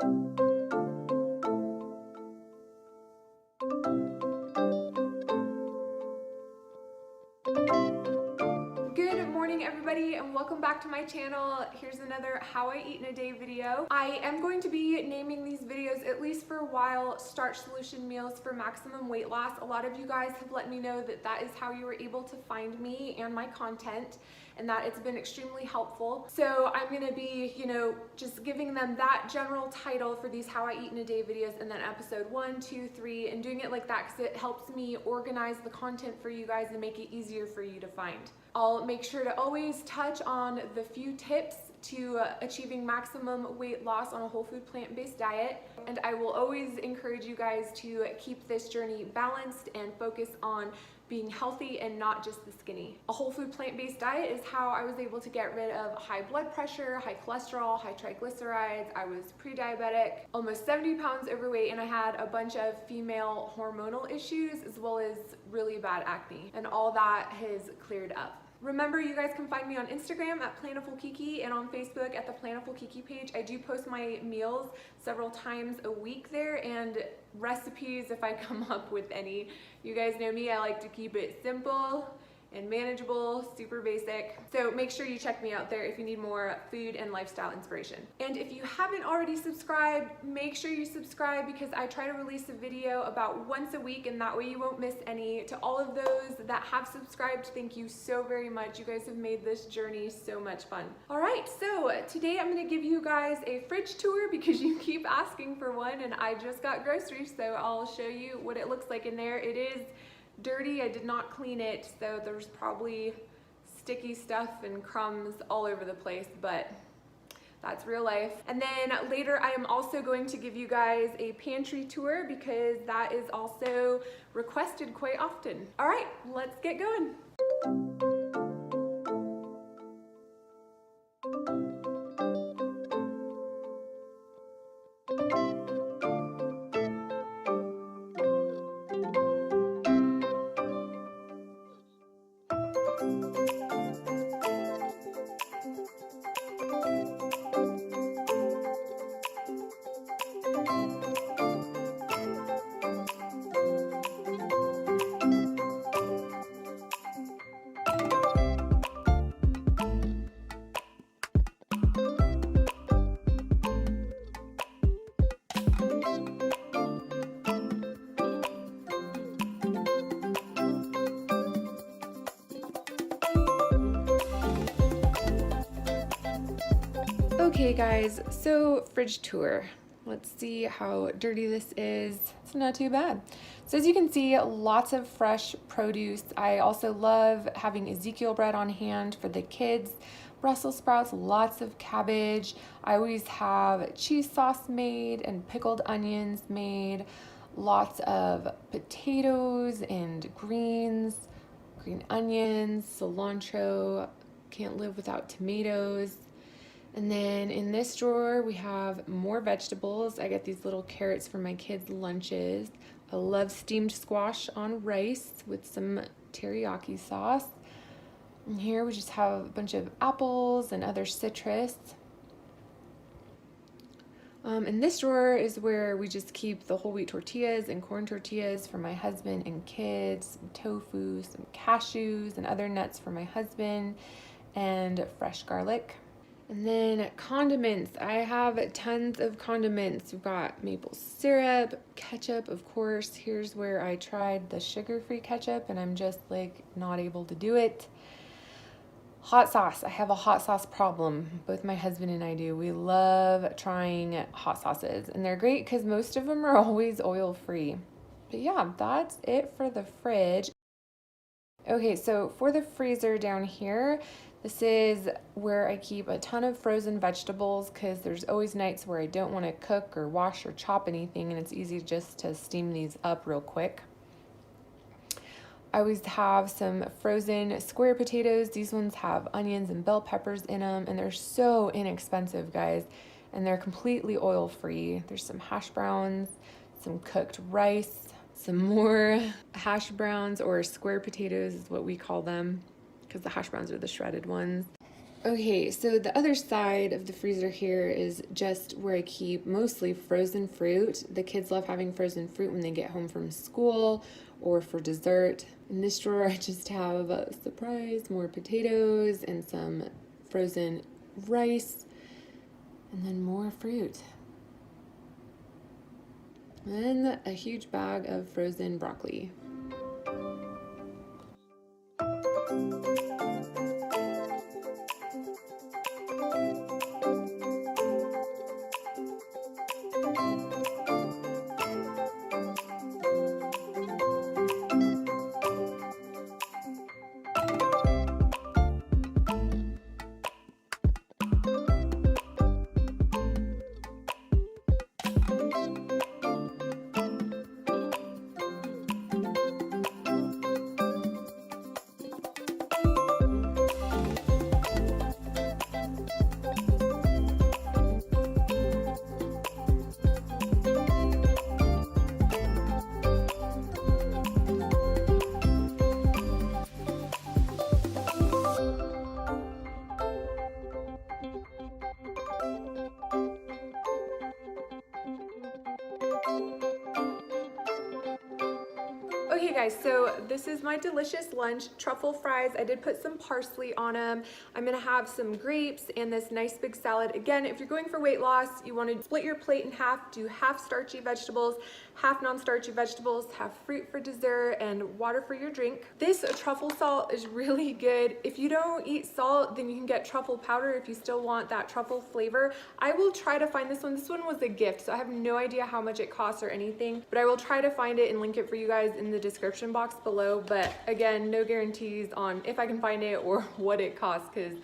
Good morning, everybody, and welcome back to my channel. Here's another How I Eat in a Day video. I am going to be naming these videos, at least for a while, Starch Solution Meals for maximum weight loss. A lot of you guys have let me know that that is how you were able to find me and my content, and that it's been extremely helpful. So I'm gonna be, just giving them that general title for these How I Eat in a Day videos, and then episode 1, 2, 3, and doing it like that because it helps me organize the content for you guys and make it easier for you to find. I'll make sure to always touch on the few tips to achieving maximum weight loss on a whole food plant-based diet, and I will always encourage you guys to keep this journey balanced and focus on being healthy and not just the skinny. A whole food plant-based diet is how I was able to get rid of high blood pressure, high cholesterol, high triglycerides. I was pre-diabetic, almost 70 pounds overweight, and I had a bunch of female hormonal issues as well as really bad acne, and all that has cleared up. Remember, you guys can find me on Instagram at Plantiful Kiki and on Facebook at the Plantiful Kiki page. I do post my meals several times a week there, and recipes if I come up with any. You guys know me, I like to keep it simple and manageable, super basic. So make sure you check me out there if you need more food and lifestyle inspiration. And if you haven't already subscribed, make sure you subscribe because I try to release a video about once a week, and that way you won't miss any. To all of those that have subscribed, thank you so very much. You guys have made this journey so much fun. All right, so today I'm gonna give you guys a fridge tour because you keep asking for one, and I just got groceries, so I'll show you what it looks like in there. It is dirty. I did not clean it, so there's probably sticky stuff and crumbs all over the place, but that's real life. And then later I am also going to give you guys a pantry tour because that is also requested quite often. All right, let's get going. Okay guys, so fridge tour. Let's see how dirty this is. It's not too bad. So as you can see, lots of fresh produce. I also love having Ezekiel bread on hand for the kids. Brussels sprouts, lots of cabbage. I always have cheese sauce made and pickled onions made. Lots of potatoes and greens, green onions, cilantro. Can't live without tomatoes. And then in this drawer, we have more vegetables. I get these little carrots for my kids' lunches. I love steamed squash on rice with some teriyaki sauce. And here we just have a bunch of apples and other citrus. And this drawer is where we just keep the whole wheat tortillas and corn tortillas for my husband and kids, some tofu, some cashews and other nuts for my husband, and fresh garlic. And then condiments. I have tons of condiments. We've got maple syrup, ketchup, of course. Here's where I tried the sugar-free ketchup and I'm just like not able to do it. Hot sauce. I have a hot sauce problem. Both my husband and I do. We love trying hot sauces, and they're great because most of them are always oil-free. But yeah, that's it for the fridge. Okay, so for the freezer down here, this is where I keep a ton of frozen vegetables because there's always nights where I don't want to cook or wash or chop anything, and it's easy just to steam these up real quick. I always have some frozen square potatoes. These ones have onions and bell peppers in them, and they're so inexpensive, guys, and they're completely oil-free. There's some hash browns, some cooked rice, some more hash browns, or square potatoes is what we call them, because the hash browns are the shredded ones. Okay, so the other side of the freezer here is just where I keep mostly frozen fruit. The kids love having frozen fruit when they get home from school or for dessert. In this drawer, I just have a surprise, more potatoes and some frozen rice, and then more fruit. And a huge bag of frozen broccoli. Okay guys, so this is my delicious lunch, truffle fries. I did put some parsley on them. I'm gonna have some grapes and this nice big salad. Again, if you're going for weight loss, you wanna split your plate in half, do half starchy vegetables, half non-starchy vegetables, have fruit for dessert, and water for your drink. This truffle salt is really good. If you don't eat salt, then you can get truffle powder if you still want that truffle flavor. I will try to find this one. This one was a gift, so I have no idea how much it costs or anything, but I will try to find it and link it for you guys in the description box below. But again, no guarantees on if I can find it or what it costs, because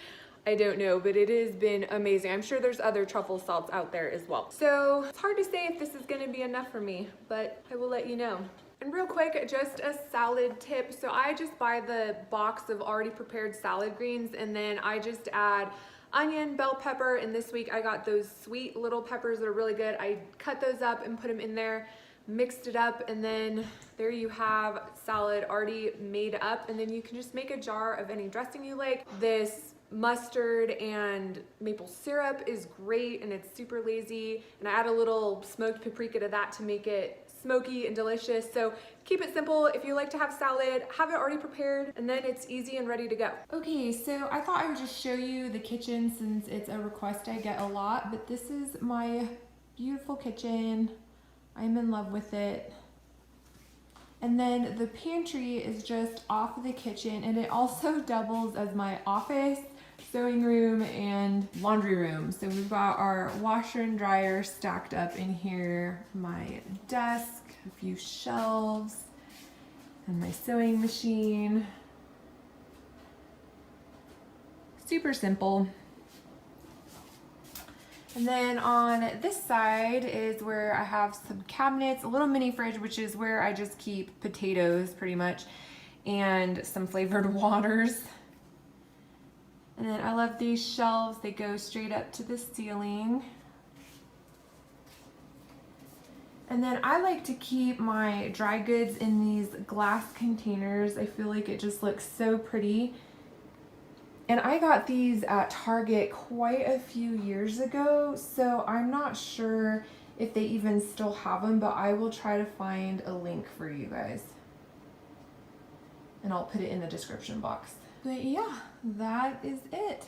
I don't know, but it has been amazing. I'm sure there's other truffle salts out there as well. So it's hard to say if this is gonna be enough for me, but I will let you know. And real quick, just a salad tip. So I just buy the box of already prepared salad greens, and then I just add onion, bell pepper, and this week I got those sweet little peppers that are really good. I cut those up and put them in there, mixed it up, and then there you have salad already made up. And then you can just make a jar of any dressing you like. This mustard and maple syrup is great, and it's super lazy, and I add a little smoked paprika to that to make it smoky and delicious. So keep it simple. If you like to have salad, have it already prepared, and then it's easy and ready to go. Okay, so I thought I would just show you the kitchen since it's a request I get a lot, but this is my beautiful kitchen. I'm in love with it. And then the pantry is just off of the kitchen, and it also doubles as my office, sewing room, and laundry room. So we've got our washer and dryer stacked up in here, my desk, a few shelves, and my sewing machine. Super simple. And then on this side is where I have some cabinets, a little mini fridge, which is where I just keep potatoes pretty much, and some flavored waters. And then I love these shelves. They go straight up to the ceiling. And then I like to keep my dry goods in these glass containers. I feel like it just looks so pretty. And I got these at Target quite a few years ago, so I'm not sure if they even still have them, but I will try to find a link for you guys. And I'll put it in the description box. But yeah, that is it.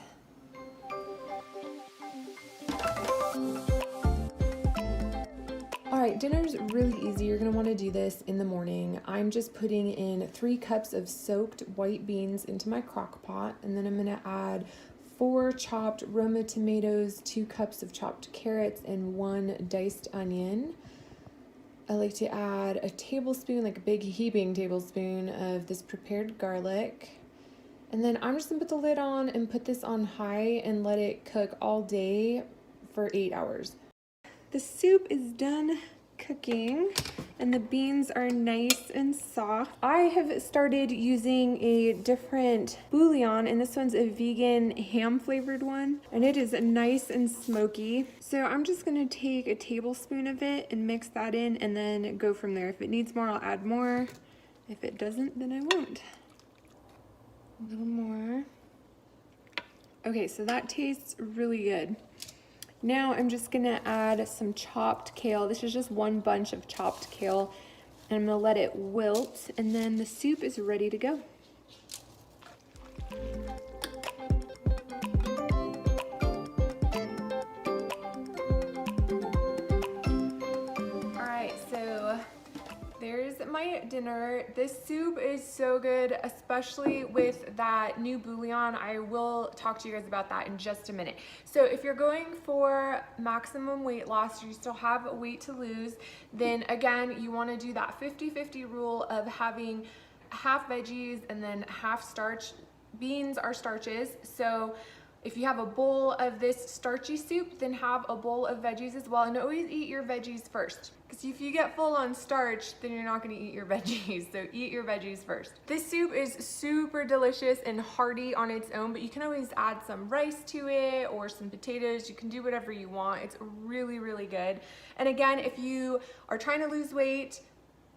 All right, dinner's really easy. You're gonna wanna do this in the morning. I'm just putting in 3 cups of soaked white beans into my crock pot, and then I'm gonna add 4 chopped Roma tomatoes, 2 cups of chopped carrots, and 1 diced onion. I like to add a tablespoon, like a big heaping tablespoon of this prepared garlic. And then I'm just gonna put the lid on and put this on high and let it cook all day for 8 hours. The soup is done cooking and the beans are nice and soft. I have started using a different bouillon, and this one's a vegan ham flavored one, and it is nice and smoky. So I'm just gonna take a tablespoon of it and mix that in and then go from there. If it needs more, I'll add more. If it doesn't, then I won't. A little more. Okay, so that tastes really good. Now I'm just gonna add some chopped kale. This is just one bunch of chopped kale, and I'm gonna let it wilt, and then the soup is ready to go. There's my dinner. This soup is so good, especially with that new bouillon. I will talk to you guys about that in just a minute. So if you're going for maximum weight loss, you still have weight to lose, then again, you want to do that 50-50 rule of having half veggies and then half starch. Beans are starches, so if you have a bowl of this starchy soup, then have a bowl of veggies as well, and always eat your veggies first. Because if you get full on starch, then you're not gonna eat your veggies, so eat your veggies first. This soup is super delicious and hearty on its own, but you can always add some rice to it or some potatoes. You can do whatever you want. It's really, really good. And again, if you are trying to lose weight,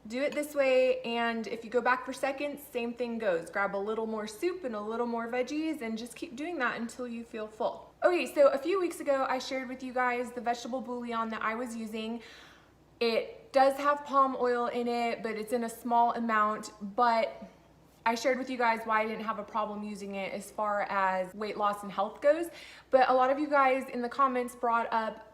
do it this way, and if you go back for seconds, same thing goes. Grab a little more soup and a little more veggies and just keep doing that until you feel full. Okay, so a few weeks ago, I shared with you guys the vegetable bouillon that I was using. It does have palm oil in it, but it's in a small amount, but I shared with you guys why I didn't have a problem using it as far as weight loss and health goes. But a lot of you guys in the comments brought up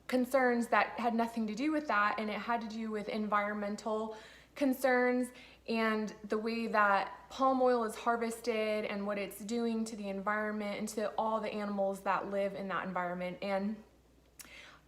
concerns that had nothing to do with that, and it had to do with environmental concerns and the way that palm oil is harvested and what it's doing to the environment and to all the animals that live in that environment. And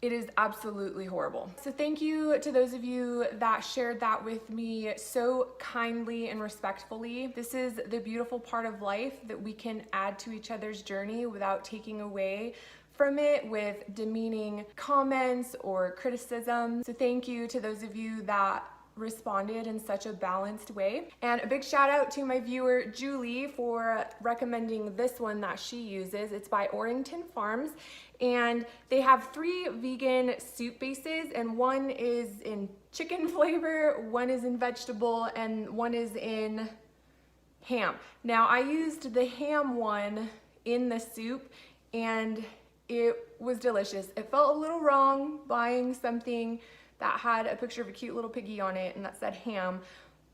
it is absolutely horrible. So thank you to those of you that shared that with me so kindly and respectfully. This is the beautiful part of life, that we can add to each other's journey without taking away from it with demeaning comments or criticism. So thank you to those of you that responded in such a balanced way. And a big shout out to my viewer Julie for recommending this one that she uses. It's by Orrington Farms, and they have 3 vegan soup bases, and one is in chicken flavor, one is in vegetable, and one is in ham. Now I used the ham one in the soup, and it was delicious. It felt a little wrong buying something that had a picture of a cute little piggy on it and that said ham,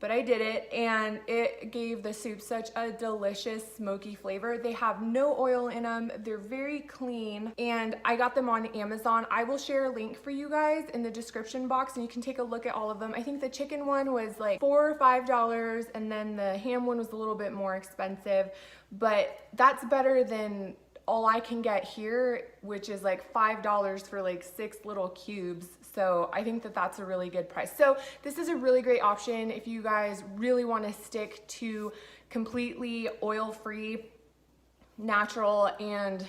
but I did it, and it gave the soup such a delicious smoky flavor. They have no oil in them. They're very clean, and I got them on Amazon. I will share a link for you guys in the description box, and you can take a look at all of them. I think the chicken one was like $4 or $5, and then the ham one was a little bit more expensive, but that's better than all I can get here, which is like $5 for like 6 little cubes. So I think that that's a really good price. So this is a really great option if you guys really want to stick to completely oil-free, natural, and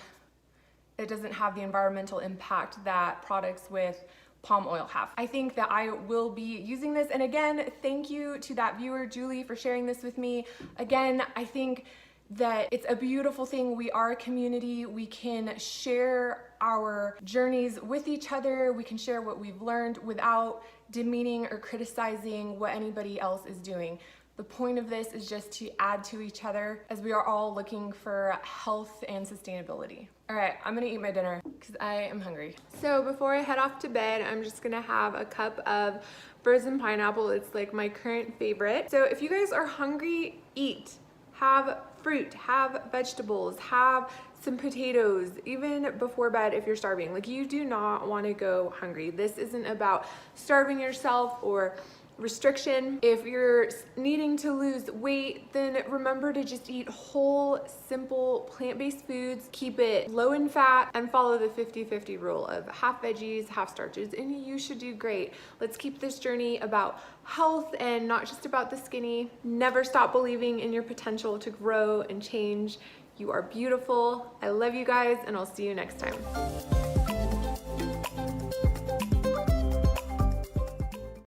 it doesn't have the environmental impact that products with palm oil have. I think that I will be using this. And again, thank you to that viewer, Julie, for sharing this with me. Again, I think that it's a beautiful thing. We are a community. We can share our journeys with each other. We can share what we've learned without demeaning or criticizing what anybody else is doing. The point of this is just to add to each other, as we are all looking for health and sustainability. All right, I'm gonna eat my dinner because I am hungry. So before I head off to bed, I'm just gonna have a cup of frozen pineapple. It's like my current favorite. So if you guys are hungry, eat. Have fruit, have vegetables, have some potatoes, even before bed if you're starving. Like, you do not want to go hungry. This isn't about starving yourself or restriction. If you're needing to lose weight, then remember to just eat whole, simple, plant-based foods. Keep it low in fat and follow the 50-50 rule of half veggies, half starches, and you should do great. Let's keep this journey about health and not just about the skinny. Never stop believing in your potential to grow and change. You are beautiful. I love you guys, and I'll see you next time.